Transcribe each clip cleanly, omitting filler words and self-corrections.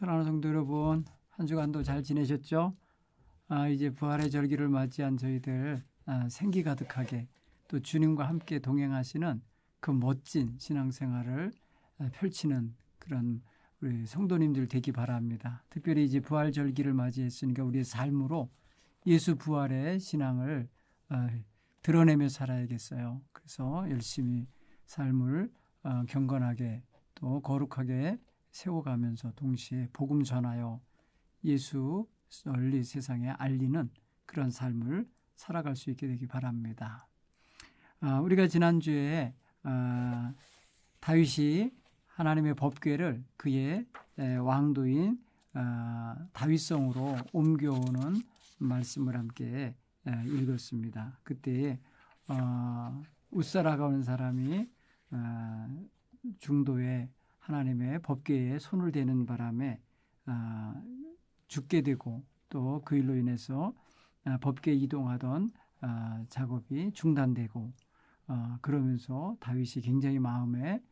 사랑하는 성도 여러분, 한 주간도 잘 지내셨죠? 이제 부활의 절기를 맞이한 저희들 생기 가득하게 또 주님과 함께 동행하시는 그 멋진 신앙생활을 펼치는 그런 우리 성도님들 되기 바랍니다. 특별히 이제 부활 절기를 맞이했으니까 우리의 삶으로 예수 부활의 신앙을 드러내며 살아야겠어요. 그래서 열심히 삶을 경건하게 또 거룩하게 세워가면서 동시에 복음 전하여 예수 널리 세상에 알리는 그런 삶을 살아갈 수 있게 되기 바랍니다. 우리가 지난주에 다윗이 하나님의 법궤를 그의 왕도인 다윗성으로 옮겨오는 말씀을 함께 읽었습니다. 그때 웃사라가 온 사람이 중도에 하나님의 법궤에 손을 대는 바람에 죽게 되고 또 그 일로 인해서 법궤 이동하던 작업이 중단되고 그러면서 다윗이 굉장히 마음에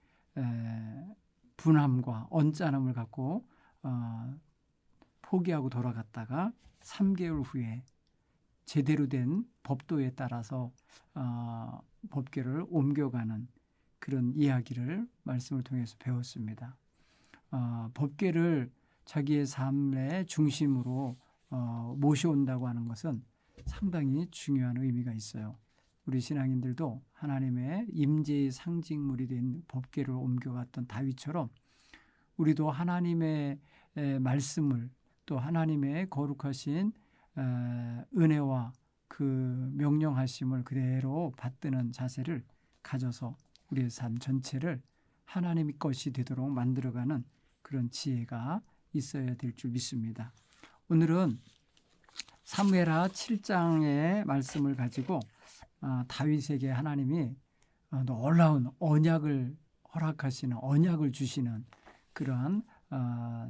분함과 언짢음을 갖고 포기하고 돌아갔다가 3개월 후에 제대로 된 법도에 따라서 법궤를 옮겨가는 그런 이야기를 말씀을 통해서 배웠습니다. 법궤를 자기의 삶의 중심으로 모셔온다고 하는 것은 상당히 중요한 의미가 있어요. 우리 신앙인들도 하나님의 임재의 상징물이 된 법궤를 옮겨갔던 다윗처럼 우리도 하나님의 말씀을 또 하나님의 거룩하신 은혜와 그 명령하심을 그대로 받드는 자세를 가져서 우리의 삶 전체를 하나님의 것이 되도록 만들어가는 그런 지혜가 있어야 될 줄 믿습니다. 오늘은 사무엘하 7장의 말씀을 가지고 다윗에게 하나님이 놀라운 언약을 허락하시는 언약을 주시는 그러한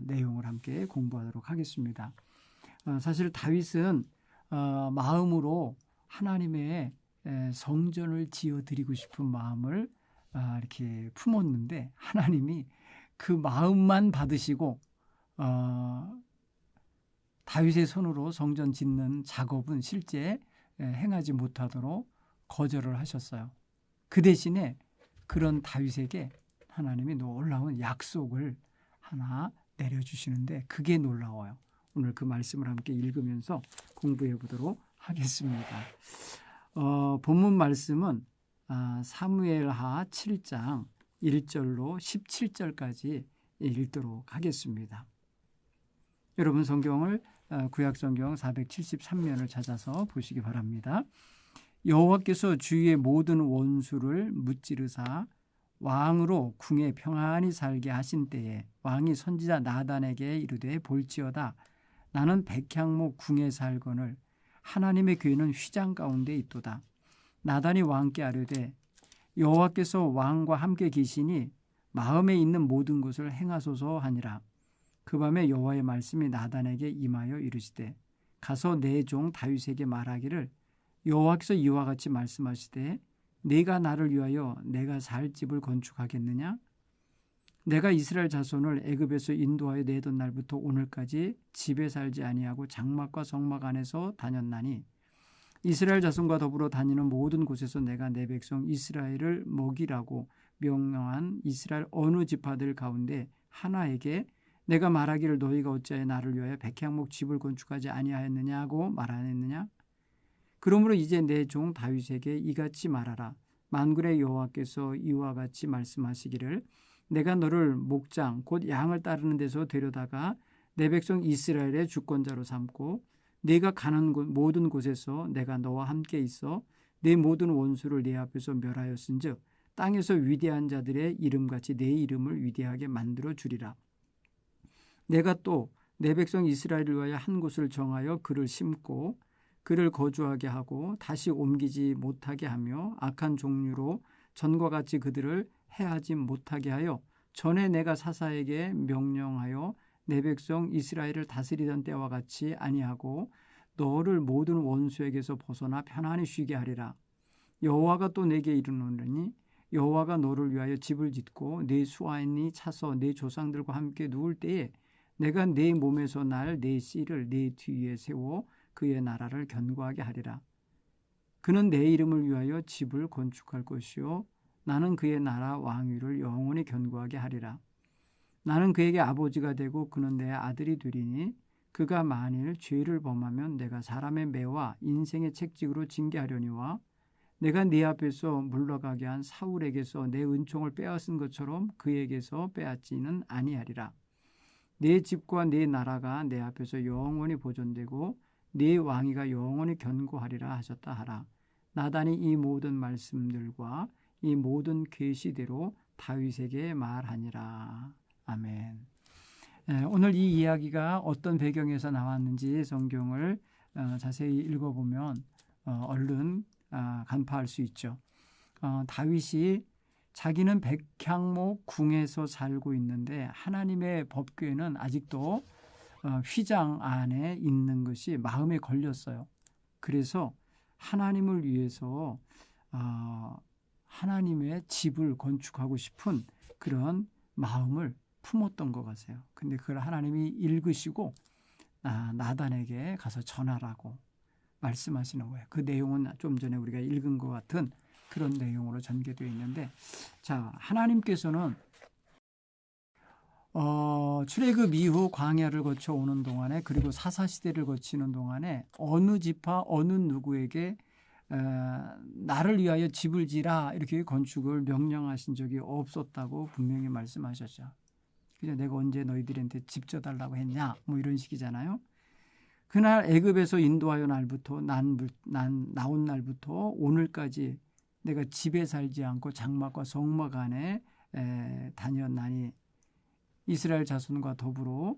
내용을 함께 공부하도록 하겠습니다. 사실 다윗은 마음으로 하나님의 성전을 지어드리고 싶은 마음을 이렇게 품었는데 하나님이 그 마음만 받으시고 다윗의 손으로 성전 짓는 작업은 실제 행하지 못하도록 거절을 하셨어요. 그 대신에 그런 다윗에게 하나님이 놀라운 약속을 하나 내려주시는데 그게 놀라워요. 오늘 그 말씀을 함께 읽으면서 공부해 보도록 하겠습니다. 본문 말씀은 사무엘하 7장 1절로 17절까지 읽도록 하겠습니다. 여러분 성경을 구약성경 473면을 찾아서 보시기 바랍니다. 여호와께서 주위의 모든 원수를 무찌르사 왕으로 궁에 평안히 살게 하신 때에 왕이 선지자 나단에게 이르되 볼지어다 나는 백향목 궁에 살거늘 하나님의 교회는 휘장 가운데 있도다. 나단이 왕께 아뢰되 여호와께서 왕과 함께 계시니 마음에 있는 모든 것을 행하소서 하니라. 그 밤에 여호와의 말씀이 나단에게 임하여 이르시되 가서 내 종 다윗에게 말하기를 여호와께서 이와 같이 말씀하시되 네가 나를 위하여 내가 살 집을 건축하겠느냐? 내가 이스라엘 자손을 애굽에서 인도하여 내던 날부터 오늘까지 집에 살지 아니하고 장막과 성막 안에서 다녔나니 이스라엘 자손과 더불어 다니는 모든 곳에서 내가 내 백성 이스라엘을 먹이라고 명령한 이스라엘 어느 지파들 가운데 하나에게 내가 말하기를 너희가 어찌하여 나를 위하여 백향목 집을 건축하지 아니하였느냐고 말하였느냐? 그러므로 이제 내 종 다윗에게 이같이 말하라. 만군의 여호와께서 이와 같이 말씀하시기를 내가 너를 목장 곧 양을 따르는 데서 데려다가 내 백성 이스라엘의 주권자로 삼고 네가 가는 모든 곳에서 내가 너와 함께 있어 내 모든 원수를 네 앞에서 멸하였은즉 땅에서 위대한 자들의 이름같이 내 이름을 위대하게 만들어 주리라. 내가 또 내 백성 이스라엘을 위하여 한 곳을 정하여 그를 심고 그를 거주하게 하고 다시 옮기지 못하게 하며 악한 종류로 전과 같이 그들을 해하지 못하게 하여 전에 내가 사사에게 명령하여 내 백성 이스라엘을 다스리던 때와 같이 아니하고 너를 모든 원수에게서 벗어나 편안히 쉬게 하리라. 여호와가 또 내게 이르노니 여호와가 너를 위하여 집을 짓고 네 수하인이 차서 네 조상들과 함께 누울 때에 내가 네 몸에서 날 네 씨를 네 뒤에 세워 그의 나라를 견고하게 하리라. 그는 내 이름을 위하여 집을 건축할 것이요 나는 그의 나라 왕위를 영원히 견고하게 하리라. 나는 그에게 아버지가 되고 그는 내 아들이 되리니 그가 만일 죄를 범하면 내가 사람의 매와 인생의 책찍으로 징계하려니와 내가 네 앞에서 물러가게 한 사울에게서 내 은총을 빼앗은 것처럼 그에게서 빼앗지는 아니하리라. 네 집과 네 나라가 내 앞에서 영원히 보존되고 네 왕위가 영원히 견고하리라 하셨다 하라. 나단이 이 모든 말씀들과 이 모든 계시대로 다윗에게 말하니라. 아멘. 오늘 이 이야기가 어떤 배경에서 나왔는지 성경을 자세히 읽어보면 얼른 간파할 수 있죠. 다윗이 자기는 백향목 궁에서 살고 있는데 하나님의 법궤는 아직도 휘장 안에 있는 것이 마음에 걸렸어요. 그래서 하나님을 위해서 하나님의 집을 건축하고 싶은 그런 마음을 품었던 것 같아요. 근데 그걸 하나님이 읽으시고 나단에게 가서 전하라고 말씀하시는 거예요. 그 내용은 좀 전에 우리가 읽은 것 같은 그런 내용으로 전개되어 있는데, 자, 하나님께서는 출애굽 이후 광야를 거쳐 오는 동안에 그리고 사사시대를 거치는 동안에 어느 지파 어느 누구에게 나를 위하여 집을 지라 이렇게 건축을 명령하신 적이 없었다고 분명히 말씀하셨죠. 그래서 내가 언제 너희들한테 집 져달라고 했냐 뭐 이런 식이잖아요. 그날 애굽에서 인도하여 날부터 나온 날부터 오늘까지 내가 집에 살지 않고 장막과 성막 안에 다녔나니 이스라엘 자손과 더불어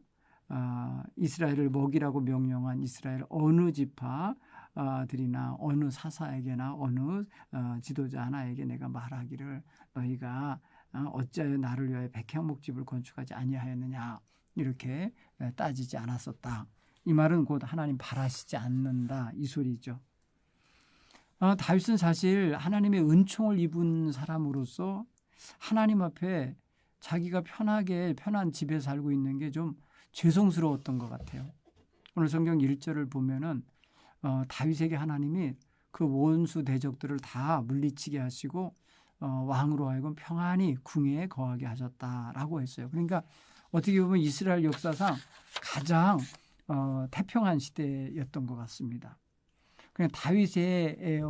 이스라엘을 먹이라고 명령한 이스라엘 어느 지파들이나 어느 사사에게나 어느 지도자 하나에게 내가 말하기를 너희가 어찌하여 나를 위하여 백향목집을 건축하지 아니하였느냐 이렇게 따지지 않았었다. 이 말은 곧 하나님 바라시지 않는다 이 소리죠. 다윗은 사실 하나님의 은총을 입은 사람으로서 하나님 앞에 자기가 편한 집에 살고 있는 게 좀 죄송스러웠던 것 같아요. 오늘 성경 1절을 보면은 다윗에게 하나님이 그 원수 대적들을 다 물리치게 하시고 왕으로 하여금 평안히 궁에 거하게 하셨다라고 했어요. 그러니까 어떻게 보면 이스라엘 역사상 가장 태평한 시대였던 것 같습니다. 그냥 다윗의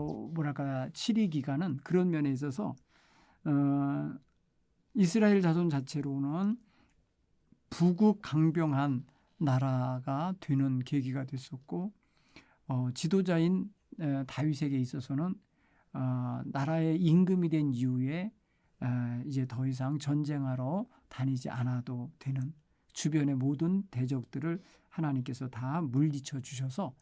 치리 기간은 그런 면에 있어서 이스라엘 자손 자체로는 부국강병한 나라가 되는 계기가 됐었고 지도자인 다윗에게 있어서는 나라의 임금이 된 이후에 이제 더 이상 전쟁하러 다니지 않아도 되는 주변의 모든 대적들을 하나님께서 다 물리쳐 주셔서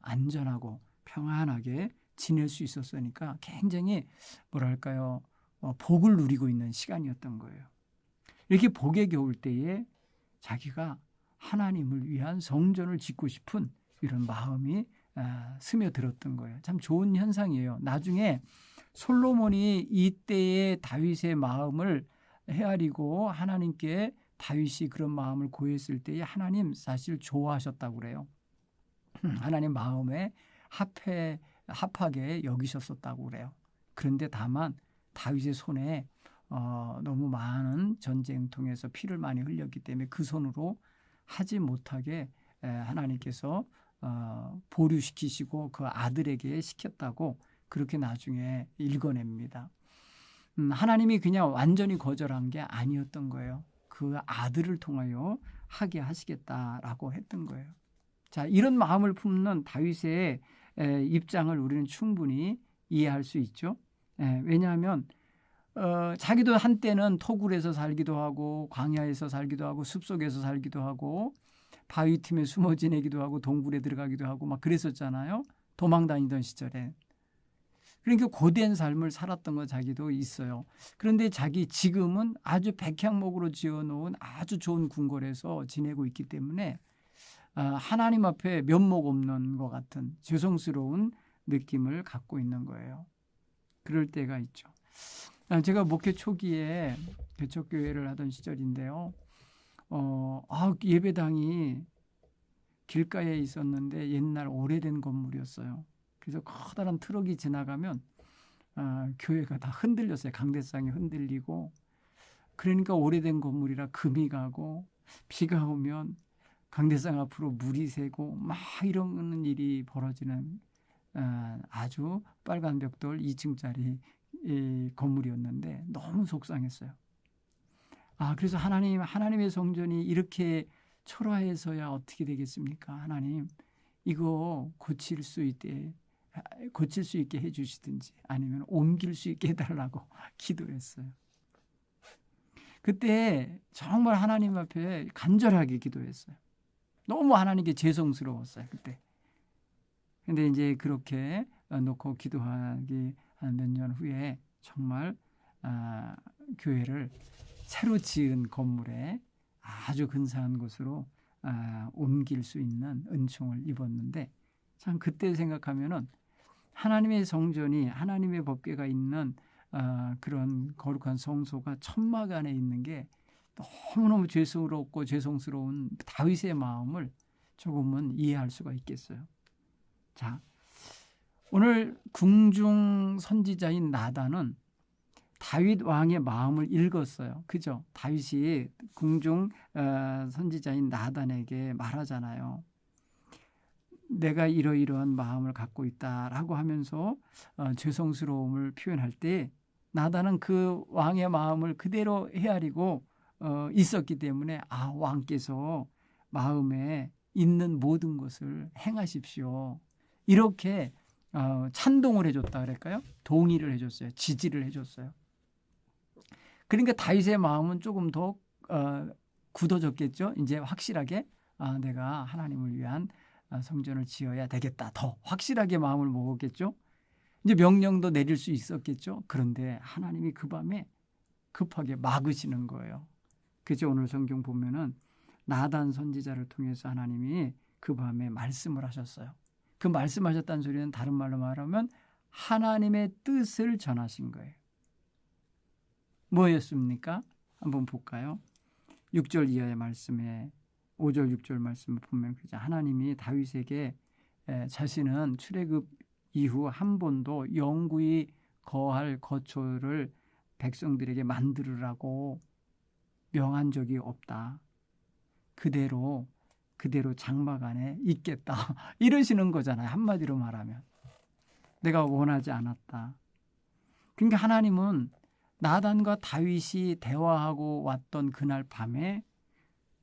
안전하고 평안하게 지낼 수 있었으니까 굉장히 복을 누리고 있는 시간이었던 거예요. 이렇게 복에 겨울 때에 자기가 하나님을 위한 성전을 짓고 싶은 이런 마음이 스며들었던 거예요. 참 좋은 현상이에요. 나중에 솔로몬이 이때의 다윗의 마음을 헤아리고 하나님께 다윗이 그런 마음을 고했을 때에 하나님 사실 좋아하셨다고 그래요. 하나님 마음에 합하게 여기셨었다고 그래요. 그런데 다만 다윗의 손에 너무 많은 전쟁통에서 피를 많이 흘렸기 때문에 그 손으로 하지 못하게 하나님께서 보류시키시고 그 아들에게 시켰다고 그렇게 나중에 읽어냅니다. 하나님이 그냥 완전히 거절한 게 아니었던 거예요. 그 아들을 통하여 하게 하시겠다라고 했던 거예요. 자, 이런 마음을 품는 다윗의 입장을 우리는 충분히 이해할 수 있죠. 왜냐하면 자기도 한때는 토굴에서 살기도 하고 광야에서 살기도 하고 숲속에서 살기도 하고 바위 틈에 숨어 지내기도 하고 동굴에 들어가기도 하고 막 그랬었잖아요. 도망 다니던 시절에. 그러니까 고된 삶을 살았던 거 자기도 있어요. 그런데 자기 지금은 아주 백향목으로 지어놓은 아주 좋은 궁궐에서 지내고 있기 때문에 하나님 앞에 면목 없는 것 같은 죄송스러운 느낌을 갖고 있는 거예요. 그럴 때가 있죠. 제가 목회 초기에 개척교회를 하던 시절인데요. 예배당이 길가에 있었는데 옛날 오래된 건물이었어요. 그래서 커다란 트럭이 지나가면 교회가 다 흔들렸어요. 강대상이 흔들리고. 그러니까 오래된 건물이라 금이 가고 비가 오면 강대상 앞으로 물이 새고 막 이런 일이 벌어지는 아주 빨간 벽돌 2층짜리 건물이었는데 너무 속상했어요. 그래서 하나님의 성전이 이렇게 초라해서야 어떻게 되겠습니까? 하나님, 이거 고칠 수 있게 해주시든지 아니면 옮길 수 있게 해달라고 기도했어요. 그때 정말 하나님 앞에 간절하게 기도했어요. 너무 하나님께 죄송스러웠어요, 그때. 근데 이제 그렇게 놓고 기도하기 한 몇 년 후에 정말 교회를 새로 지은 건물에 아주 근사한 곳으로 옮길 수 있는 은총을 입었는데, 참 그때 생각하면은 하나님의 성전이 하나님의 법궤가 있는 그런 거룩한 성소가 천막 안에 있는 게 너무너무 죄송스럽고 죄송스러운 다윗의 마음을 조금은 이해할 수가 있겠어요. 자, 오늘 궁중 선지자인 나단은 다윗 왕의 마음을 읽었어요. 그죠? 다윗이 궁중 선지자인 나단에게 말하잖아요. 내가 이러이러한 마음을 갖고 있다라고 하면서 죄송스러움을 표현할 때 나단은 그 왕의 마음을 그대로 헤아리고 있었기 때문에 왕께서 마음에 있는 모든 것을 행하십시오. 이렇게 찬동을 해줬다 그럴까요? 동의를 해줬어요. 지지를 해줬어요. 그러니까 다윗의 마음은 조금 더 굳어졌겠죠. 이제 확실하게 내가 하나님을 위한 성전을 지어야 되겠다. 더 확실하게 마음을 먹었겠죠. 이제 명령도 내릴 수 있었겠죠. 그런데 하나님이 그 밤에 급하게 막으시는 거예요. 그죠? 오늘 성경 보면은 나단 선지자를 통해서 하나님이 그 밤에 말씀을 하셨어요. 그 말씀하셨다는 소리는 다른 말로 말하면 하나님의 뜻을 전하신 거예요. 뭐였습니까? 한번 볼까요? 6절 이하의 말씀에 5절 6절 말씀을 보면 하나님이 다윗에게 자신은 출애굽 이후 한 번도 영구히 거할 거처를 백성들에게 만들으라고 명한 적이 없다. 그대로 장막 안에 있겠다. 이러시는 거잖아요. 한마디로 말하면. 내가 원하지 않았다. 그러니까 하나님은 나단과 다윗이 대화하고 왔던 그날 밤에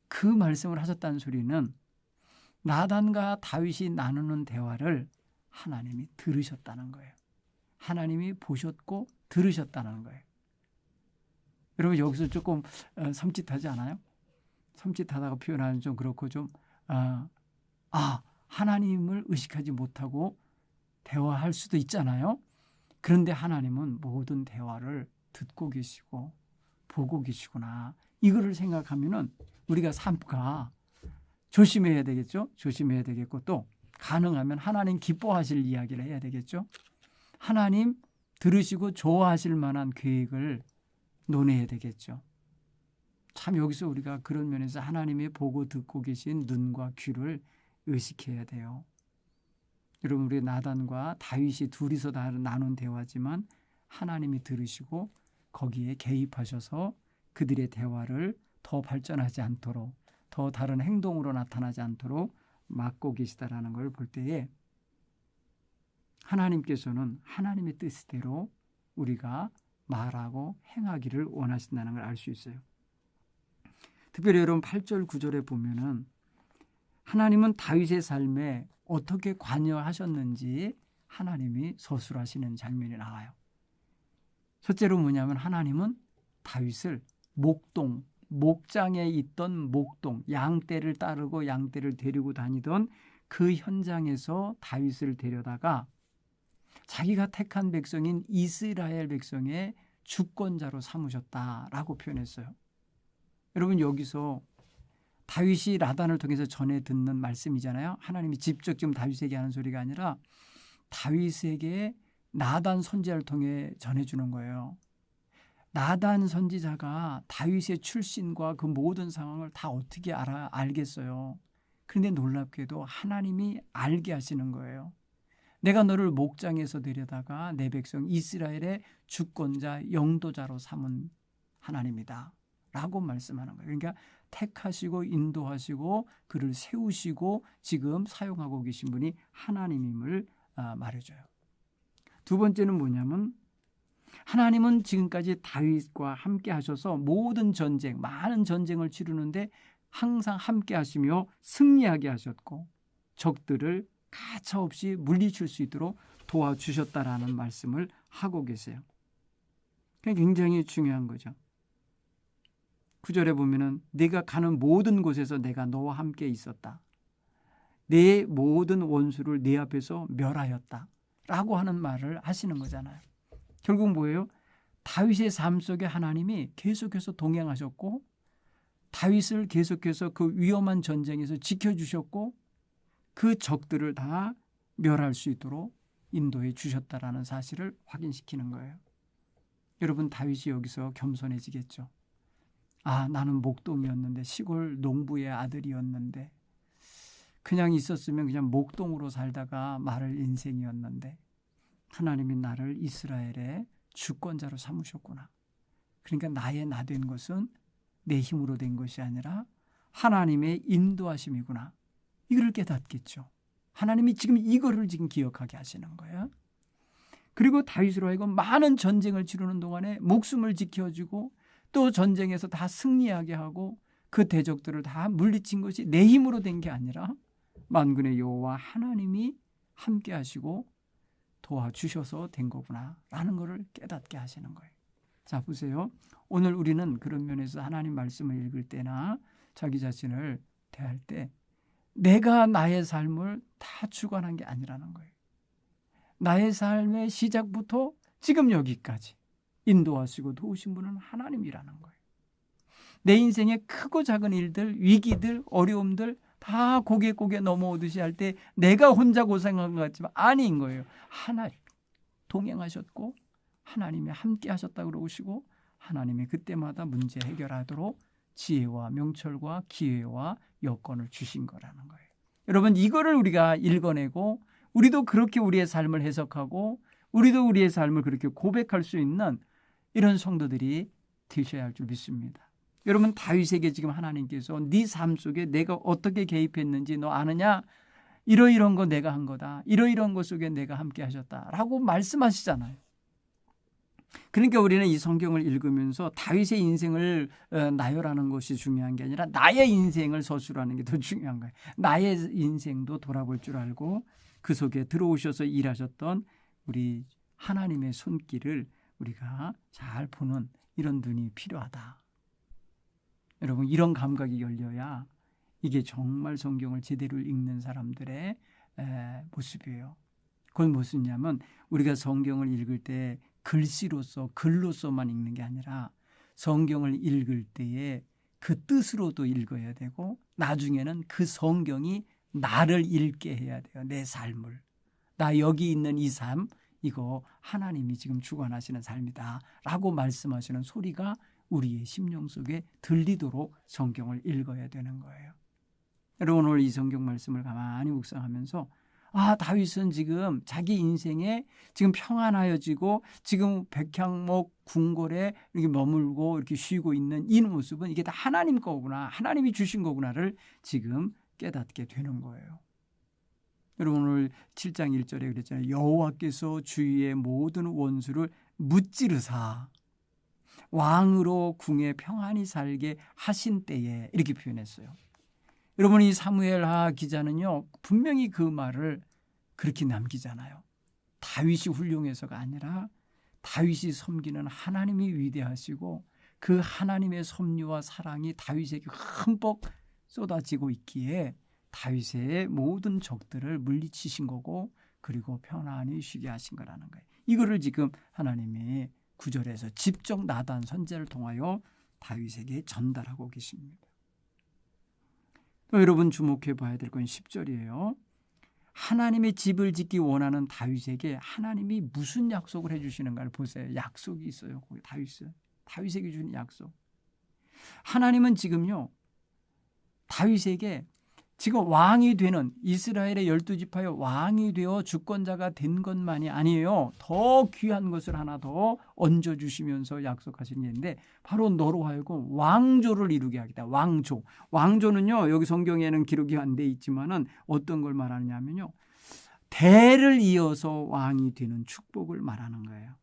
그 말씀을 하셨다는 소리는 나단과 다윗이 나누는 대화를 하나님이 들으셨다는 거예요. 하나님이 보셨고 들으셨다는 거예요. 여러분 여기서 조금 섬찟하지 않아요? 섬찟하다고 표현하면 좀 그렇고 좀 하나님을 의식하지 못하고 대화할 수도 있잖아요. 그런데 하나님은 모든 대화를 듣고 계시고 보고 계시구나. 이거를 생각하면은 우리가 삶과 조심해야 되겠죠. 조심해야 되겠고 또 가능하면 하나님 기뻐하실 이야기를 해야 되겠죠. 하나님 들으시고 좋아하실 만한 계획을 논해야 되겠죠. 참 여기서 우리가 그런 면에서 하나님이 보고 듣고 계신 눈과 귀를 의식해야 돼요. 여러분 우리 나단과 다윗이 둘이서 나눈 대화지만 하나님이 들으시고 거기에 개입하셔서 그들의 대화를 더 발전하지 않도록 더 다른 행동으로 나타나지 않도록 막고 계시다라는 걸 볼 때에 하나님께서는 하나님의 뜻대로 우리가 말하고 행하기를 원하신다는 걸 알 수 있어요. 특별히 여러분 8절 9절에 보면은 하나님은 다윗의 삶에 어떻게 관여하셨는지 하나님이 서술하시는 장면이 나와요. 첫째로 뭐냐면 하나님은 다윗을 목장에 있던 목동, 양떼를 따르고 양떼를 데리고 다니던 그 현장에서 다윗을 데려다가 자기가 택한 백성인 이스라엘 백성의 주권자로 삼으셨다라고 표현했어요. 여러분 여기서 다윗이 나단을 통해서 전해 듣는 말씀이잖아요. 하나님이 직접 지금 다윗에게 하는 소리가 아니라 다윗에게 나단 선지자를 통해 전해주는 거예요. 나단 선지자가 다윗의 출신과 그 모든 상황을 다 어떻게 알겠어요. 그런데 놀랍게도 하나님이 알게 하시는 거예요. 내가 너를 목장에서 데려다가 내 백성 이스라엘의 주권자 영도자로 삼은 하나님이다 라고 말씀하는 거예요. 그러니까 택하시고 인도하시고 그를 세우시고 지금 사용하고 계신 분이 하나님임을 말해줘요. 두 번째는 뭐냐면 하나님은 지금까지 다윗과 함께 하셔서 모든 전쟁, 많은 전쟁을 치르는데 항상 함께 하시며 승리하게 하셨고 적들을 가차없이 물리칠 수 있도록 도와주셨다라는 말씀을 하고 계세요. 굉장히 중요한 거죠. 9절에 보면은 내가 가는 모든 곳에서 내가 너와 함께 있었다. 내 모든 원수를 내 앞에서 멸하였다. 라고 하는 말을 하시는 거잖아요. 결국 뭐예요? 다윗의 삶 속에 하나님이 계속해서 동행하셨고 다윗을 계속해서 그 위험한 전쟁에서 지켜주셨고 그 적들을 다 멸할 수 있도록 인도해 주셨다라는 사실을 확인시키는 거예요. 여러분 다윗이 여기서 겸손해지겠죠. 아, 나는 목동이었는데 시골 농부의 아들이었는데 그냥 있었으면 그냥 목동으로 살다가 마를 인생이었는데 하나님이 나를 이스라엘의 주권자로 삼으셨구나. 그러니까 나의 나 된 것은 내 힘으로 된 것이 아니라 하나님의 인도하심이구나. 이걸 깨닫겠죠. 하나님이 지금 이거를 지금 기억하게 하시는 거예요. 그리고 다윗으로 하여금 많은 전쟁을 치르는 동안에 목숨을 지켜주고 또 전쟁에서 다 승리하게 하고 그 대적들을 다 물리친 것이 내 힘으로 된 게 아니라 만군의 여호와 하나님이 함께 하시고 도와주셔서 된 거구나 라는 것을 깨닫게 하시는 거예요. 자 보세요. 오늘 우리는 그런 면에서 하나님 말씀을 읽을 때나 자기 자신을 대할 때 내가 나의 삶을 다 주관한 게 아니라는 거예요. 나의 삶의 시작부터 지금 여기까지 인도하시고 도우신 분은 하나님이라는 거예요. 내 인생의 크고 작은 일들, 위기들, 어려움들 다 고개 넘어오듯이 할 때 내가 혼자 고생한 것 같지만 아닌 거예요. 하나님 동행하셨고 하나님이 함께 하셨다고 그러시고 하나님이 그때마다 문제 해결하도록 지혜와 명철과 기회와 여건을 주신 거라는 거예요. 여러분 이거를 우리가 읽어내고 우리도 그렇게 우리의 삶을 해석하고 우리도 우리의 삶을 그렇게 고백할 수 있는 이런 성도들이 되셔야 할 줄 믿습니다. 여러분 다윗에게 지금 하나님께서 네 삶 속에 내가 어떻게 개입했는지 너 아느냐? 이러이러한 거 내가 한 거다. 이러이러한 것 속에 내가 함께 하셨다라고 말씀하시잖아요. 그러니까 우리는 이 성경을 읽으면서 다윗의 인생을 나열하는 것이 중요한 게 아니라 나의 인생을 서술하는 게 더 중요한 거예요. 나의 인생도 돌아볼 줄 알고 그 속에 들어오셔서 일하셨던 우리 하나님의 손길을 우리가 잘 보는 이런 눈이 필요하다. 여러분 이런 감각이 열려야 이게 정말 성경을 제대로 읽는 사람들의 모습이에요. 그건 무엇이냐면 우리가 성경을 읽을 때 글씨로서 글로서만 읽는 게 아니라 성경을 읽을 때에 그 뜻으로도 읽어야 되고 나중에는 그 성경이 나를 읽게 해야 돼요. 내 삶을. 나 여기 있는 이 삶 이거 하나님이 지금 주관하시는 삶이다 라고 말씀하시는 소리가 우리의 심령 속에 들리도록 성경을 읽어야 되는 거예요. 여러분 오늘 이 성경 말씀을 가만히 묵상하면서 아 다윗은 지금 자기 인생에 지금 평안하여지고 지금 백향목 궁궐에 이렇게 머물고 이렇게 쉬고 있는 이 모습은 이게 다 하나님 거구나 하나님이 주신 거구나를 지금 깨닫게 되는 거예요. 여러분 오늘 7장 1절에 그랬잖아요. 여호와께서 주위의 모든 원수를 무찌르사 왕으로 궁에 평안히 살게 하신 때에 이렇게 표현했어요. 여러분 이 사무엘하 기자는요 분명히 그 말을 그렇게 남기잖아요. 다윗이 훌륭해서가 아니라 다윗이 섬기는 하나님이 위대하시고 그 하나님의 섭리와 사랑이 다윗에게 흠뻑 쏟아지고 있기에 다윗의 모든 적들을 물리치신 거고 그리고 편안히 쉬게 하신 거라는 거예요. 이거를 지금 하나님이 9절에서 직접 나단 선지자를 통하여 다윗에게 전달하고 계십니다. 또 여러분 주목해 봐야 될 건 10절이에요. 하나님의 집을 짓기 원하는 다윗에게 하나님이 무슨 약속을 해주시는가를 보세요. 약속이 있어요. 거기 다윗은. 다윗에게 주는 약속. 하나님은 지금요, 다윗에게 지금 왕이 되는, 이스라엘의 12지파의 왕이 되어 주권자가 된 것만이 아니에요. 더 귀한 것을 하나 더 얹어주시면서 약속하신 게 있는데, 바로 너로 하여금 왕조를 이루게 하겠다. 왕조. 왕조는요, 여기 성경에는 기록이 안 돼 있지만은 어떤 걸 말하느냐면요, 대를 이어서 왕이 되는 축복을 말하는 거예요.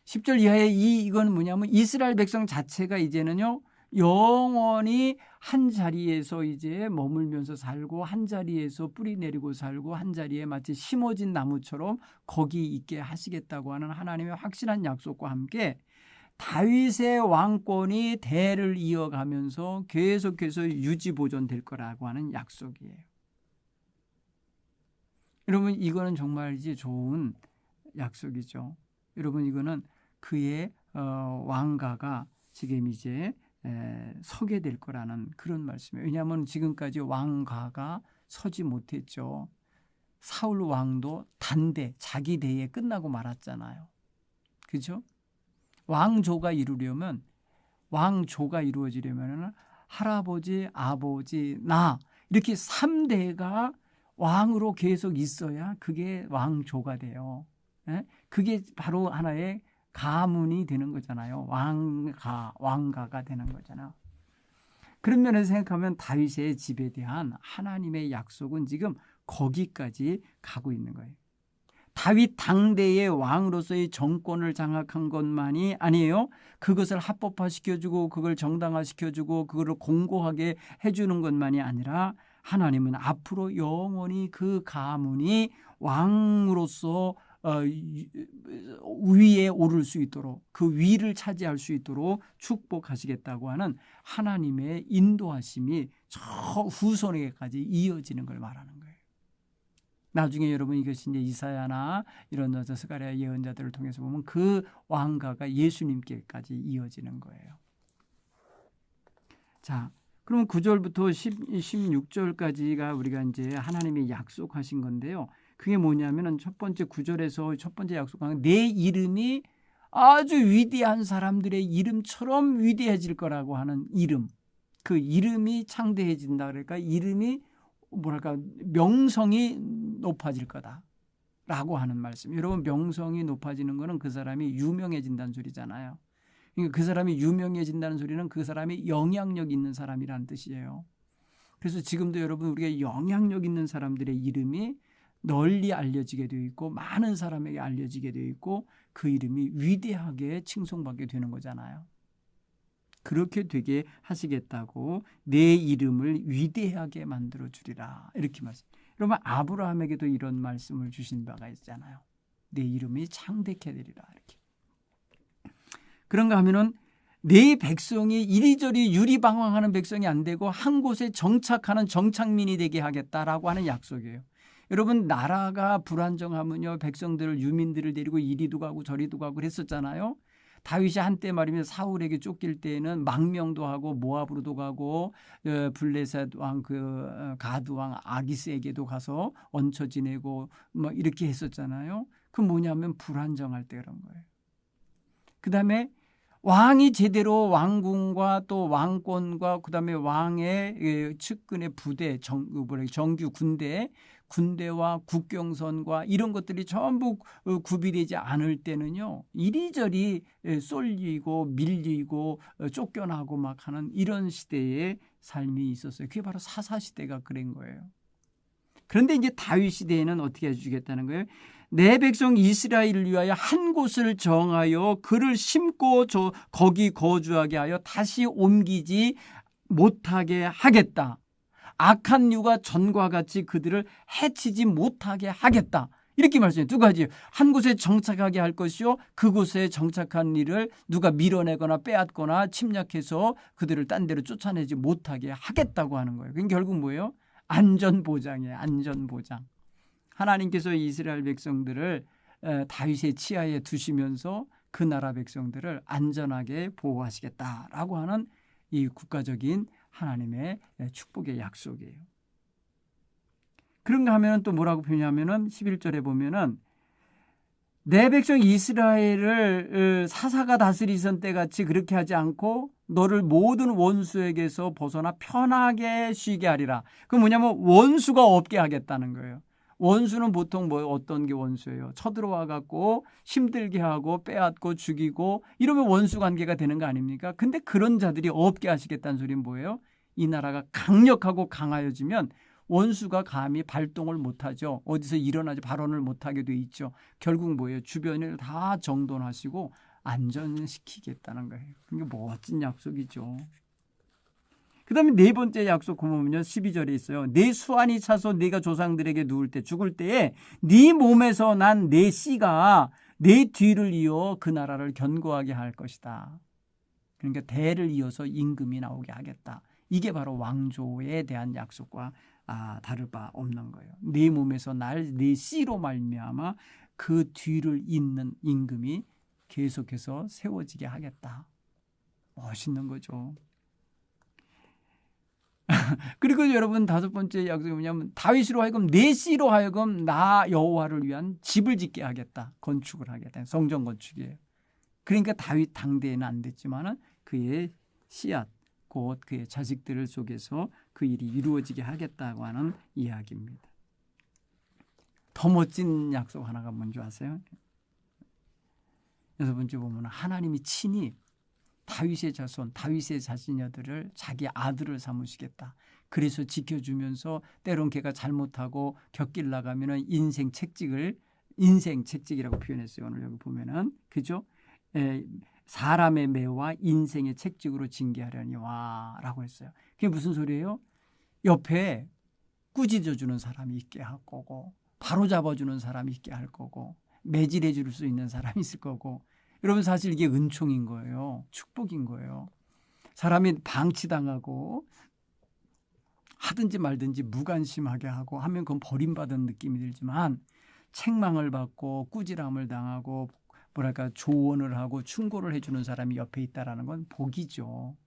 10절 이하에 이건 뭐냐면 이스라엘 백성 자체가 이제는요, 영원히 한 자리에서 이제 머물면서 살고, 한 자리에서 뿌리 내리고 살고, 한 자리에 마치 심어진 나무처럼 거기 있게 하시겠다고 하는 하나님의 확실한 약속과 함께 다윗의 왕권이 대를 이어가면서 계속해서 유지 보존될 거라고 하는 약속이에요. 여러분, 이거는 정말 이제 좋은 약속이죠. 여러분, 이거는 그의 왕가가 지금 이제 서게 될 거라는 그런 말씀이에요. 왜냐하면 지금까지 왕가가 서지 못했죠. 사울 왕도 단대, 자기 대에 끝나고 말았잖아요. 그렇죠? 왕조가 이루어지려면 할아버지, 아버지, 나 이렇게 3대가 왕으로 계속 있어야 그게 왕조가 돼요. 그게 바로 하나의 가문이 되는 거잖아요. 왕가가 되는 거잖아요. 그런 면에서 생각하면 다윗의 집에 대한 하나님의 약속은 지금 거기까지 가고 있는 거예요. 다윗 당대의 왕으로서의 정권을 장악한 것만이 아니에요. 그것을 합법화시켜주고 그걸 정당화시켜주고 그거를 공고하게 해주는 것만이 아니라 하나님은 앞으로 영원히 그 가문이 왕으로서 위에 오를 수 있도록, 그 위를 차지할 수 있도록 축복하시겠다고 하는 하나님의 인도하심이 저 후손에게까지 이어지는 걸 말하는 거예요. 나중에 여러분 이것이 이제 이사야나 이런 스가랴 예언자들을 통해서 보면 그 왕가가 예수님께까지 이어지는 거예요. 자, 그러면 9절부터 16절까지가 우리가 이제 하나님이 약속하신 건데요. 그게 뭐냐면은 첫 번째 9절에서 첫 번째 약속한 내 이름이 아주 위대한 사람들의 이름처럼 위대해질 거라고 하는 이름. 그 이름이 창대해진다 그러니까 이름이 명성이 높아질 거다라고 하는 말씀. 여러분, 명성이 높아지는 거는 그 사람이 유명해진다는 소리잖아요. 그러니까 그 사람이 유명해진다는 소리는 그 사람이 영향력 있는 사람이라는 뜻이에요. 그래서 지금도 여러분, 우리가 영향력 있는 사람들의 이름이 널리 알려지게 되어 있고 많은 사람에게 알려지게 되어 있고 그 이름이 위대하게 칭송받게 되는 거잖아요. 그렇게 되게 하시겠다고 내 이름을 위대하게 만들어 주리라 이렇게 말씀. 여러분, 아브라함에게도 이런 말씀을 주신 바가 있잖아요. 내 이름이 창대케 되리라 이렇게. 그런가 하면은 내 백성이 이리저리 유리방황하는 백성이 안 되고 한 곳에 정착하는 정착민이 되게 하겠다라고 하는 약속이에요. 여러분, 나라가 불안정하면요, 백성들을, 유민들을 데리고 이리도 가고 저리도 가고 그랬었잖아요. 다윗이 한때 말이면 사울에게 쫓길 때에는 망명도 하고 모압으로도 가고 블레셋 왕 가드 왕 아기스에게도 가서 얹혀 지내고 뭐 이렇게 했었잖아요. 그 뭐냐면 불안정할 때 그런 거예요. 그다음에 왕이 제대로 왕궁과 또 왕권과 그다음에 왕의 측근의 부대, 정규 군대와 국경선과 이런 것들이 전부 구비되지 않을 때는요, 이리저리 쏠리고 밀리고 쫓겨나고 막 하는 이런 시대의 삶이 있었어요. 그게 바로 사사시대가 그런 거예요. 그런데 이제 다윗 시대에는 어떻게 해주겠다는 거예요? 내 백성 이스라엘을 위하여 한 곳을 정하여 그를 심고 거기 거주하게 하여 다시 옮기지 못하게 하겠다. 악한 유가 전과 같이 그들을 해치지 못하게 하겠다. 이렇게 말씀해요. 두 가지. 한 곳에 정착하게 할 것이요, 그곳에 정착한 일을 누가 밀어내거나 빼앗거나 침략해서 그들을 딴 데로 쫓아내지 못하게 하겠다고 하는 거예요. 그게 결국 뭐예요? 안전보장이에요. 안전보장. 하나님께서 이스라엘 백성들을 다윗의 치하에 두시면서 그 나라 백성들을 안전하게 보호하시겠다라고 하는 이 국가적인 하나님의 축복의 약속이에요. 그런가 하면 또 뭐라고 표현하면은 11절에 보면은 내 백성 이스라엘을 사사가 다스리던 때같이 그렇게 하지 않고 너를 모든 원수에게서 벗어나 편하게 쉬게 하리라. 그 뭐냐면 원수가 없게 하겠다는 거예요. 원수는 보통 뭐 어떤 게 원수예요? 쳐들어와 갖고 힘들게 하고 빼앗고 죽이고 이러면 원수 관계가 되는 거 아닙니까? 근데 그런 자들이 없게 하시겠다는 소리는 뭐예요? 이 나라가 강력하고 강하여지면 원수가 감히 발동을 못하죠. 어디서 일어나지 발언을 못하게 돼 있죠. 결국 뭐예요? 주변을 다 정돈하시고 안전시키겠다는 거예요. 이게 멋진 약속이죠. 그 다음에 네 번째 약속 보면요. 12절에 있어요. 내 수완이 차서 네가 조상들에게 누울 때 죽을 때에 네 몸에서 난 내 씨가 내 뒤를 이어 그 나라를 견고하게 할 것이다. 그러니까 대를 이어서 임금이 나오게 하겠다. 이게 바로 왕조에 대한 약속과 다를 바 없는 거예요. 네 몸에서 내 씨로 말미암아 그 뒤를 잇는 임금이 계속해서 세워지게 하겠다. 멋있는 거죠. 그리고 여러분 다섯 번째 약속이 뭐냐면 다윗으로 하여금 내 씨로 하여금 나 여호와를 위한 집을 짓게 하겠다. 건축을 하겠다. 성전 건축이에요. 그러니까 다윗 당대에는 안 됐지만은 그의 씨앗 곧 그의 자식들을 속에서 그 일이 이루어지게 하겠다고 하는 이야기입니다. 더 멋진 약속 하나가 뭔지 아세요? 여섯 번째 보면 하나님이 친히 다윗의 자손, 다윗의 자녀들을 자기 아들을 삼으시겠다. 그래서 지켜주면서 때론 걔가 잘못하고 곁길 나가면은 인생 책직이라고 표현했어요. 오늘 여기 보면은 그죠? 사람의 매와 인생의 책직으로 징계하려니와라고 했어요. 그게 무슨 소리예요? 옆에 꾸짖어주는 사람이 있게 할 거고 바로잡아주는 사람이 있게 할 거고 매질해 줄 수 있는 사람이 있을 거고 여러분 사실 이게 은총인 거예요. 축복인 거예요. 사람이 방치당하고 하든지 말든지 무관심하게 하고 하면 그건 버림받은 느낌이 들지만 책망을 받고 꾸지람을 당하고 뭐랄까 조언을 하고 충고를 해주는 사람이 옆에 있다라는 건 복이죠.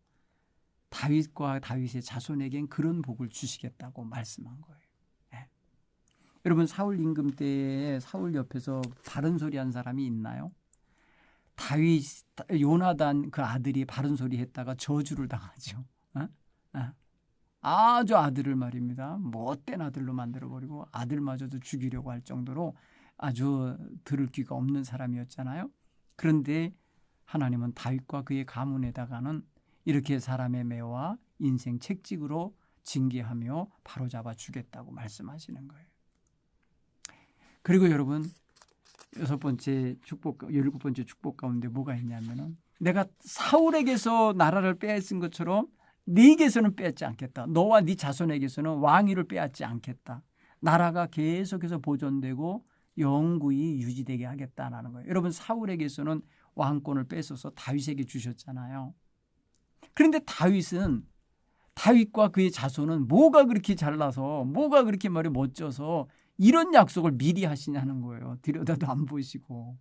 다윗과 다윗의 자손에겐 그런 복을 주시겠다고 말씀한 거예요. 네. 여러분 사울 임금 때에 사울 옆에서 바른 소리 한 사람이 있나요? 다윗 요나단 그 아들이 바른 소리 했다가 저주를 당하죠. 아주 아들을 말입니다. 못된 아들로 만들어버리고 아들마저도 죽이려고 할 정도로 아주 들을 귀가 없는 사람이었잖아요. 그런데 하나님은 다윗과 그의 가문에다가는 이렇게 사람의 매와 인생 책직으로 징계하며 바로잡아 주겠다고 말씀하시는 거예요. 그리고 여러분 일곱 번째 축복 가운데 뭐가 있냐면은 내가 사울에게서 나라를 빼앗은 것처럼 네게서는 빼앗지 않겠다. 너와 네 자손에게서는 왕위를 빼앗지 않겠다. 나라가 계속해서 보존되고 영구히 유지되게 하겠다라는 거예요. 여러분 사울에게서는 왕권을 뺏어서 다윗에게 주셨잖아요. 그런데 다윗과 그의 자손은 뭐가 그렇게 잘나서 뭐가 그렇게 말이 멋져서 이런 약속을 미리 하시냐는 거예요. 들여다도 안 보시고.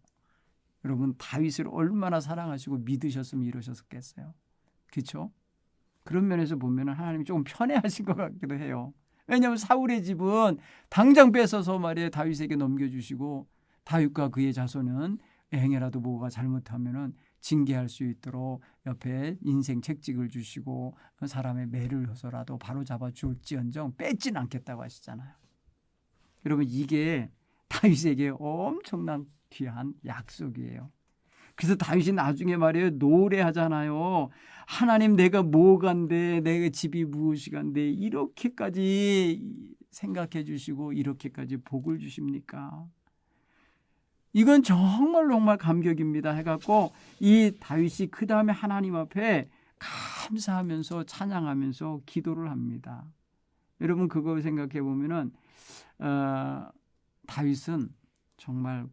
여러분 다윗을 얼마나 사랑하시고 믿으셨으면 이러셨겠어요. 그렇죠? 그런 면에서 보면 하나님이 조금 편애하신 것 같기도 해요. 왜냐하면 사울의 집은 당장 뺏어서 말이에요. 다윗에게 넘겨주시고 다윗과 그의 자손은 행여라도 뭐가 잘못하면은 징계할 수 있도록 옆에 인생 책직을 주시고 사람의 매를 해서라도 바로잡아 줄지언정 뺏진 않겠다고 하시잖아요. 여러분 이게 다윗에게 엄청난 귀한 약속이에요. 그래서 다윗이 나중에 말이에요 노래하잖아요. 하나님 내가 뭐간데 내가 집이 무엇이간데 이렇게까지 생각해 주시고 이렇게까지 복을 주십니까? 이건 정말 감격입니다 해갖고 이 다윗이 그 다음에 하나님 앞에 감사하면서 찬양하면서 기도를 합니다. 여러분 그거 생각해 보면은 다윗은 정말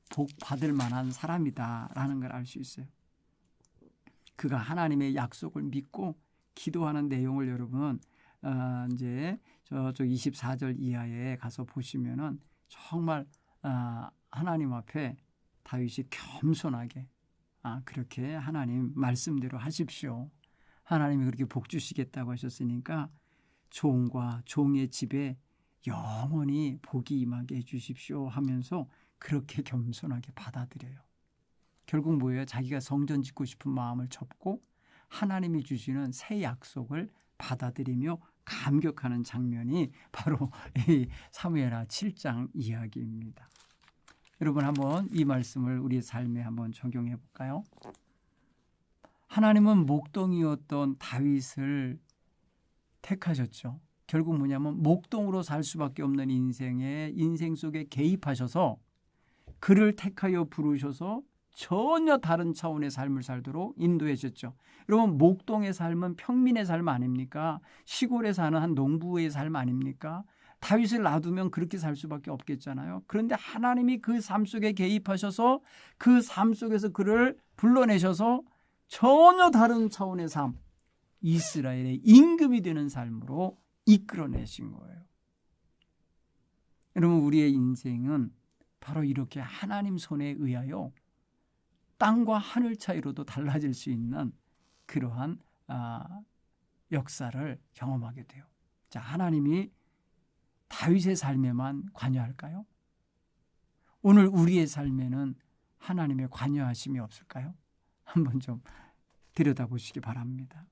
복 받을 만한 사람이다라는 걸 알 수 있어요. 그가 하나님의 약속을 믿고 기도하는 내용을 여러분 이제 저쪽 24절 이하에 가서 보시면은 정말 하나님 앞에 다윗이 겸손하게 그렇게 하나님 말씀대로 하십시오. 하나님이 그렇게 복 주시겠다고 하셨으니까 종과 종의 집에 영원히 복이 임하게 해 주십시오 하면서 그렇게 겸손하게 받아들여요. 결국 뭐예요? 자기가 성전 짓고 싶은 마음을 접고 하나님이 주시는 새 약속을 받아들이며 감격하는 장면이 바로 이 사무엘하 7장 이야기입니다. 여러분 한번 이 말씀을 우리의 삶에 한번 적용해 볼까요? 하나님은 목동이었던 다윗을 택하셨죠. 결국 뭐냐면 목동으로 살 수밖에 없는 인생 속에 개입하셔서 그를 택하여 부르셔서 전혀 다른 차원의 삶을 살도록 인도하셨죠. 여러분 목동의 삶은 평민의 삶 아닙니까? 시골에 사는 한 농부의 삶 아닙니까? 다윗을 놔두면 그렇게 살 수밖에 없겠잖아요. 그런데 하나님이 그 삶 속에 개입하셔서 그 삶 속에서 그를 불러내셔서 전혀 다른 차원의 삶, 이스라엘의 임금이 되는 삶으로 이끌어내신 거예요. 여러분 우리의 인생은 바로 이렇게 하나님 손에 의하여 땅과 하늘 차이로도 달라질 수 있는 그러한 역사를 경험하게 돼요. 자, 하나님이 다윗의 삶에만 관여할까요? 오늘 우리의 삶에는 하나님의 관여하심이 없을까요? 한번 좀 들여다보시기 바랍니다.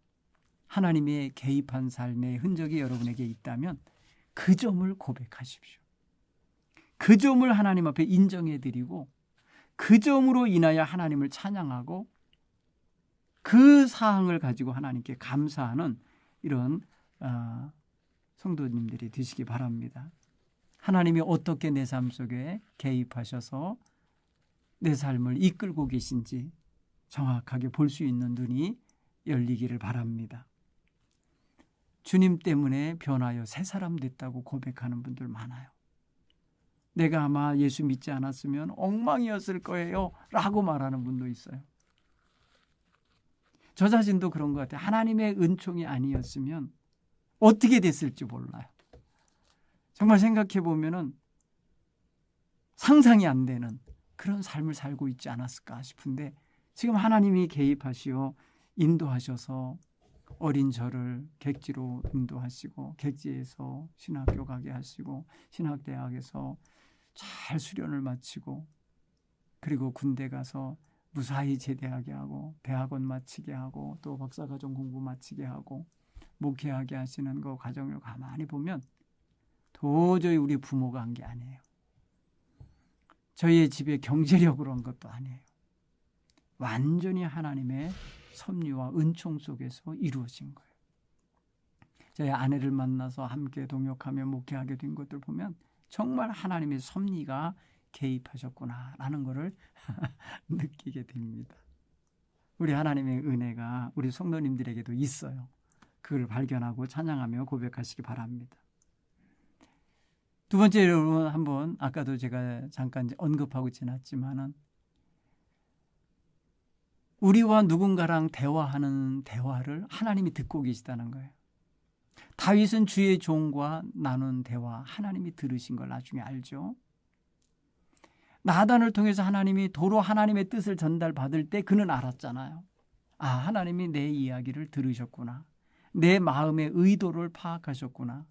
하나님의 개입한 삶의 흔적이 여러분에게 있다면 그 점을 고백하십시오. 그 점을 하나님 앞에 인정해드리고 그 점으로 인하여 하나님을 찬양하고 그 사항을 가지고 하나님께 감사하는 이런 성도님들이 되시기 바랍니다. 하나님이 어떻게 내 삶 속에 개입하셔서 내 삶을 이끌고 계신지 정확하게 볼 수 있는 눈이 열리기를 바랍니다. 주님 때문에 변하여 새 사람 됐다고 고백하는 분들 많아요. 내가 아마 예수 믿지 않았으면 엉망이었을 거예요 라고 말하는 분도 있어요. 저 자신도 그런 것 같아요. 하나님의 은총이 아니었으면 어떻게 됐을지 몰라요. 정말 생각해 보면은 상상이 안 되는 그런 삶을 살고 있지 않았을까 싶은데 지금 하나님이 개입하시어 인도하셔서 어린 저를 객지로 인도하시고 객지에서 신학교 가게 하시고 신학대학에서 잘 수련을 마치고 그리고 군대 가서 무사히 제대하게 하고 대학원 마치게 하고 또 박사과정 공부 마치게 하고 목회하게 하시는 그 과정을 가만히 보면 도저히 우리 부모가 한 게 아니에요. 저희의 집에 경제력으로 한 것도 아니에요. 완전히 하나님의 섭리와 은총 속에서 이루어진 거예요. 저희 아내를 만나서 함께 동역하며 목회하게 된 것들 보면 정말 하나님의 섭리가 개입하셨구나라는 것을 느끼게 됩니다. 우리 하나님의 은혜가 우리 성도님들에게도 있어요. 그걸 발견하고 찬양하며 고백하시기 바랍니다. 두 번째 여러분 한번 아까도 제가 잠깐 언급하고 지났지만은 우리와 누군가랑 대화하는 대화를 하나님이 듣고 계시다는 거예요. 다윗은 주의 종과 나눈 대화 하나님이 들으신 걸 나중에 알죠. 나단을 통해서 하나님이 도로 하나님의 뜻을 전달받을 때 그는 알았잖아요. 아, 하나님이 내 이야기를 들으셨구나. 내 마음의 의도를 파악하셨구나.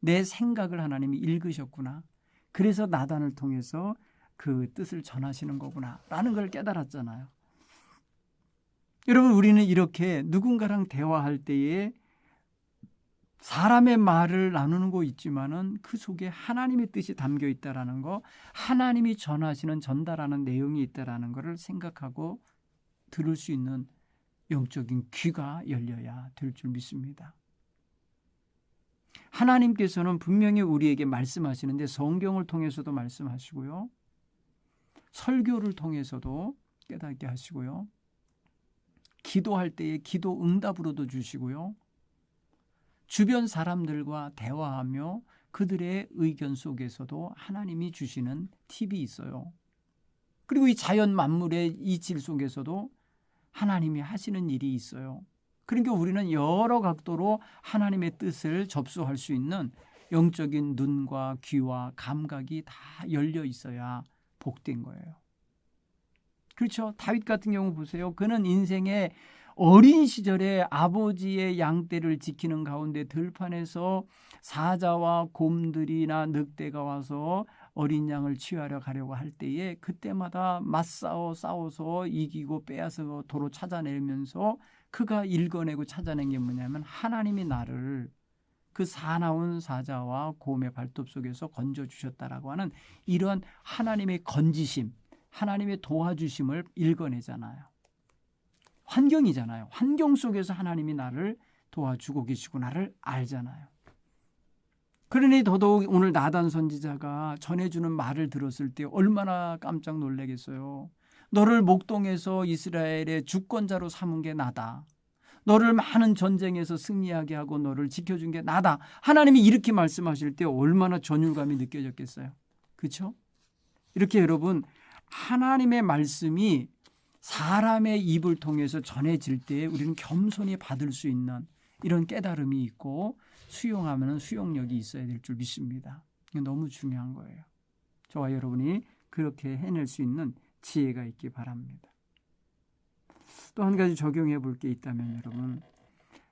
내 생각을 하나님이 읽으셨구나. 그래서 나단을 통해서 그 뜻을 전하시는 거구나 라는 걸 깨달았잖아요. 여러분 우리는 이렇게 누군가랑 대화할 때에 사람의 말을 나누는 거 있지만은 그 속에 하나님의 뜻이 담겨 있다라는 거, 하나님이 전하시는 전달하는 내용이 있다라는 것을 생각하고 들을 수 있는 영적인 귀가 열려야 될 줄 믿습니다. 하나님께서는 분명히 우리에게 말씀하시는데 성경을 통해서도 말씀하시고요. 설교를 통해서도 깨닫게 하시고요. 기도할 때에 기도 응답으로도 주시고요. 주변 사람들과 대화하며 그들의 의견 속에서도 하나님이 주시는 팁이 있어요. 그리고 이 자연 만물의 이질 속에서도 하나님이 하시는 일이 있어요. 그러니까 우리는 여러 각도로 하나님의 뜻을 접수할 수 있는 영적인 눈과 귀와 감각이 다 열려 있어야 복된 거예요. 그렇죠. 다윗 같은 경우 보세요. 그는 인생의 어린 시절에 아버지의 양떼를 지키는 가운데 들판에서 사자와 곰들이나 늑대가 와서 어린 양을 취하려 가려고 할 때에 그때마다 싸워서 이기고 빼앗아 도로 찾아내면서 그가 읽어내고 찾아낸 게 뭐냐면 하나님이 나를 그 사나운 사자와 곰의 발톱 속에서 건져주셨다라고 하는 이러한 하나님의 건지심, 하나님의 도와주심을 읽어내잖아요. 환경이잖아요. 환경 속에서 하나님이 나를 도와주고 계시고 나를 알잖아요. 그러니 더더욱 오늘 나단 선지자가 전해주는 말을 들었을 때 얼마나 깜짝 놀라겠어요. 너를 목동에서 이스라엘의 주권자로 삼은 게 나다. 너를 많은 전쟁에서 승리하게 하고 너를 지켜준 게 나다. 하나님이 이렇게 말씀하실 때 얼마나 전율감이 느껴졌겠어요. 그렇죠? 이렇게 여러분 하나님의 말씀이 사람의 입을 통해서 전해질 때 우리는 겸손히 받을 수 있는 이런 깨달음이 있고 수용하면 수용력이 있어야 될 줄 믿습니다. 이게 너무 중요한 거예요. 저와 여러분이 그렇게 해낼 수 있는 지혜가 있기 바랍니다. 또 한 가지 적용해 볼 게 있다면 여러분,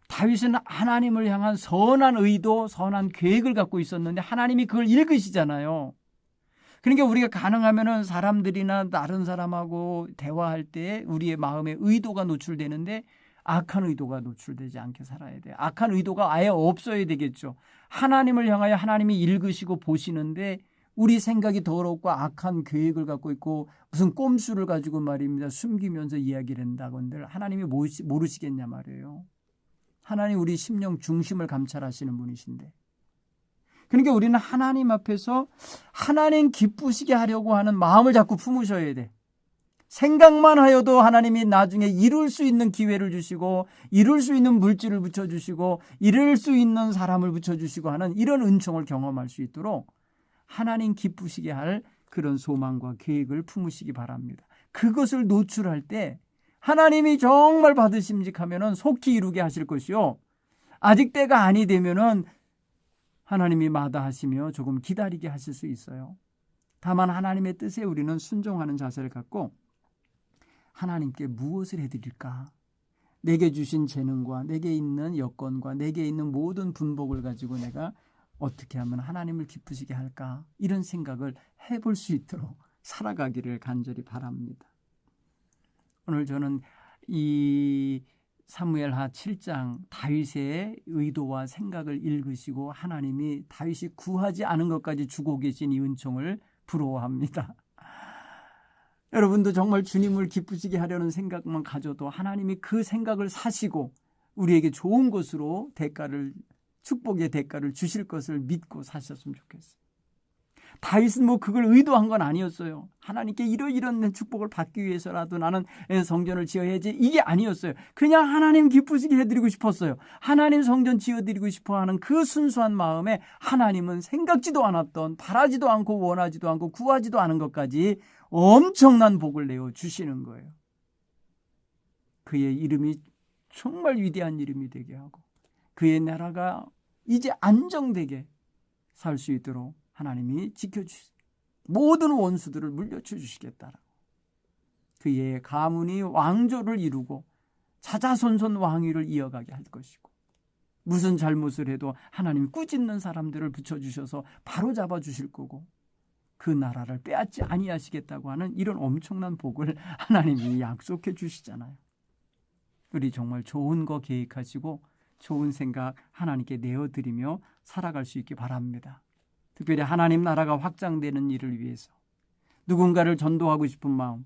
다윗은 하나님을 향한 선한 의도, 선한 계획을 갖고 있었는데 하나님이 그걸 읽으시잖아요. 그러니까 우리가 가능하면은 사람들이나 다른 사람하고 대화할 때 우리의 마음의 의도가 노출되는데 악한 의도가 노출되지 않게 살아야 돼요. 악한 의도가 아예 없어야 되겠죠. 하나님을 향하여 하나님이 읽으시고 보시는데 우리 생각이 더럽고 악한 계획을 갖고 있고 무슨 꼼수를 가지고 말입니다. 숨기면서 이야기를 한다건들 하나님이 모르시겠냐 말이에요. 하나님 우리 심령 중심을 감찰하시는 분이신데. 그러니까 우리는 하나님 앞에서 하나님 기쁘시게 하려고 하는 마음을 자꾸 품으셔야 돼. 생각만 하여도 하나님이 나중에 이룰 수 있는 기회를 주시고 이룰 수 있는 물질을 붙여주시고 이룰 수 있는 사람을 붙여주시고 하는 이런 은총을 경험할 수 있도록 하나님 기쁘시게 할 그런 소망과 계획을 품으시기 바랍니다. 그것을 노출할 때 하나님이 정말 받으심직하면 속히 이루게 하실 것이요. 아직 때가 아니 되면은 하나님이 마다하시며 조금 기다리게 하실 수 있어요. 다만 하나님의 뜻에 우리는 순종하는 자세를 갖고 하나님께 무엇을 해드릴까? 내게 주신 재능과 내게 있는 여건과 내게 있는 모든 분복을 가지고 내가 어떻게 하면 하나님을 기쁘시게 할까? 이런 생각을 해볼 수 있도록 살아가기를 간절히 바랍니다. 오늘 저는 이 사무엘하 7장 다윗의 의도와 생각을 읽으시고 하나님이 다윗이 구하지 않은 것까지 주고 계신 이 은총을 부러워합니다. 여러분도 정말 주님을 기쁘시게 하려는 생각만 가져도 하나님이 그 생각을 사시고 우리에게 좋은 것으로 축복의 대가를 주실 것을 믿고 사셨으면 좋겠어요. 다윗은 그걸 의도한 건 아니었어요. 하나님께 이런 축복을 받기 위해서라도 나는 성전을 지어야지 이게 아니었어요. 그냥 하나님 기쁘시게 해드리고 싶었어요. 하나님 성전 지어드리고 싶어하는 그 순수한 마음에 하나님은 생각지도 않았던 바라지도 않고 원하지도 않고 구하지도 않은 것까지 엄청난 복을 내어 주시는 거예요. 그의 이름이 정말 위대한 이름이 되게 하고 그의 나라가 이제 안정되게 살 수 있도록 하나님이 지켜주시 모든 원수들을 물려쳐 주시겠다라고. 그의 가문이 왕조를 이루고 자자손손 왕위를 이어가게 할 것이고 무슨 잘못을 해도 하나님이 꾸짖는 사람들을 붙여주셔서 바로잡아 주실 거고 그 나라를 빼앗지 아니하시겠다고 하는 이런 엄청난 복을 하나님이 약속해 주시잖아요. 우리 정말 좋은 거 계획하시고 좋은 생각 하나님께 내어드리며 살아갈 수 있기 바랍니다. 특별히 하나님 나라가 확장되는 일을 위해서 누군가를 전도하고 싶은 마음,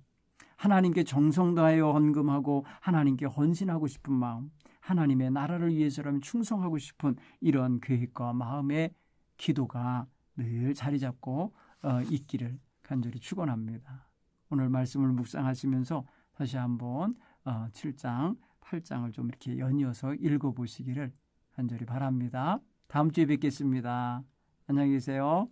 하나님께 정성 다하여 헌금하고 하나님께 헌신하고 싶은 마음, 하나님의 나라를 위해서라면 충성하고 싶은 이런 계획과 마음의 기도가 늘 자리 잡고 있기를 간절히 축원합니다. 오늘 말씀을 묵상하시면서 다시 한번 7장, 8장을 좀 이렇게 연이어서 읽어보시기를 간절히 바랍니다. 다음 주에 뵙겠습니다. 안녕히 계세요.